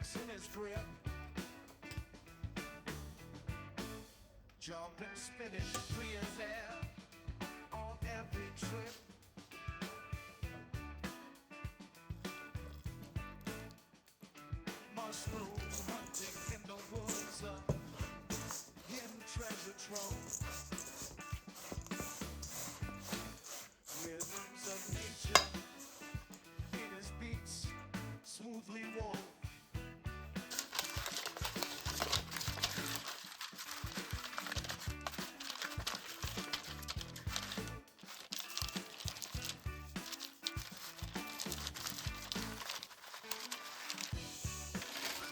sticks in his grip. Jumping, spinning, free as air on every trip. Mushroom hunting in the woods, hidden treasure trove. Rhythms of nature in his beats, smoothly wove.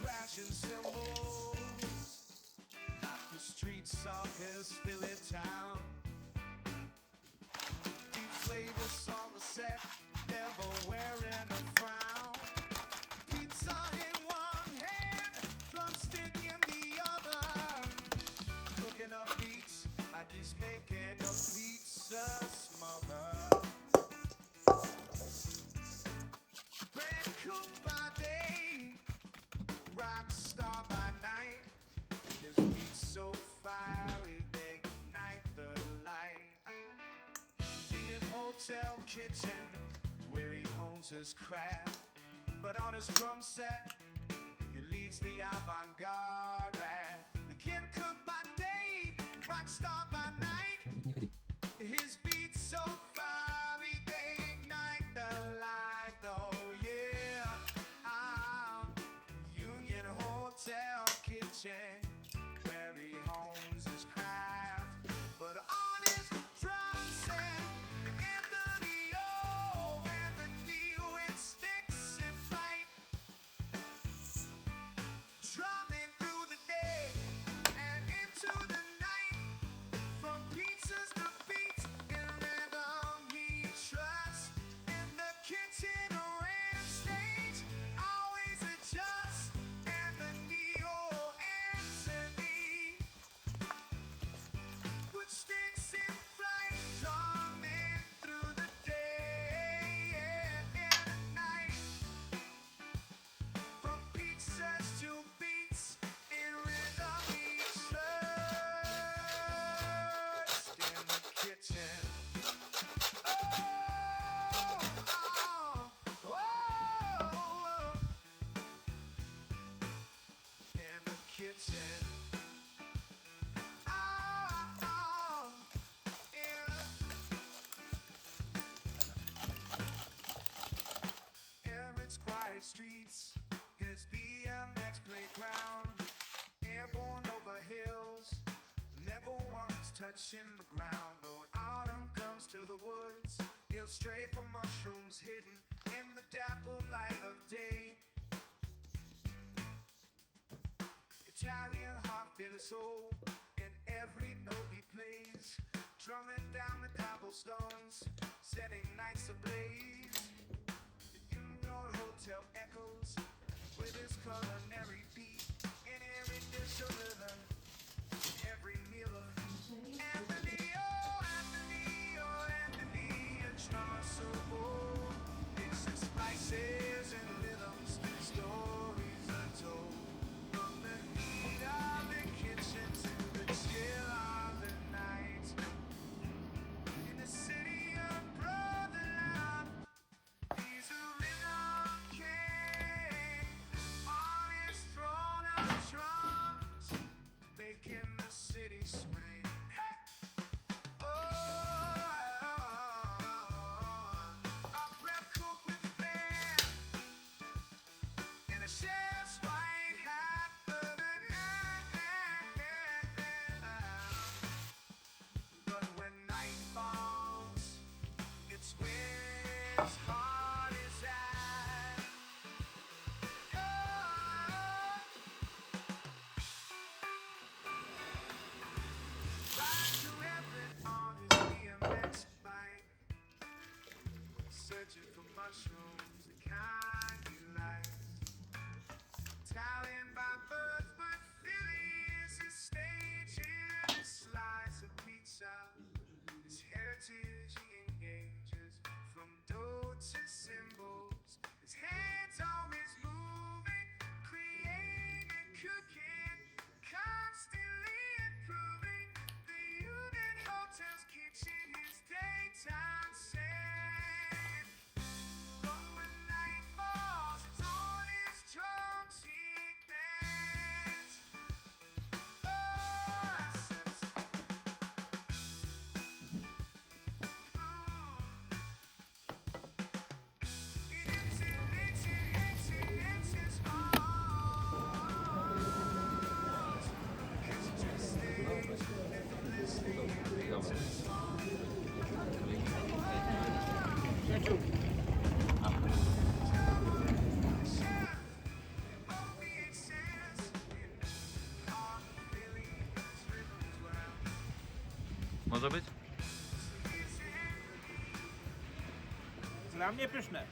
Crashing cymbals, not the streets of his Philly town. Deep flavors on the set, never wearing a frown. Pizza in one hand, drumstick in the other. Cooking up beats like he's making a pizza smother. Brand cook by day, rock star by night. His beats so fiery, they ignite the light. In his hotel kitchen, where he hones his craft. But on his drum set, he leads the avant-garde rap. The kid cook by day, rock star by night. His beats so fiery, they ignite the light. Oh yeah, Union Hotel kitchen, where he hones his craft. But on his drum set, Anthony with sticks and fight, drumming through the day and into the night. From pizzas to beats in rhythm he trusts. In the kitchen or in stage, always adjust. Anthony put sticks in flight, drumming through the day and the night. From pizzas to beats in rhythm he trusts. In the kitchen, oh, oh, oh. In the kitchen, oh, oh. Everett's quiet streets, his BMX playground. Airborne over hills, never once touching the ground. When autumn comes to the woods, he'll stray for mushrooms hidden in the dapple light of day. Italian heart-bitter soul in every note he plays, drumming down the cobblestones, setting nights ablaze. The indoor hotel echoes with his culinary beat in every dish of rhythm, every meal of Anthony, a drummer so bold, mixing spices and rhythms, stories untold. From the heat of the kitchen to the chill of the night, in the city of brother love, he's a rhythm king on his throne of drums, making the city swing. Hey! Oh, a prep cook with a band and a chef's white hat for the night. But when night falls, it's where his heart is at. Oh, ride to heaven on his BMX bike, searching for mushrooms, the kind he likes. Italian by birth, but Philly is his stage and a slice of pizza. His heritage he engages from dough to symbols. His hands always moving, creating Może być? Dla mnie pyszne.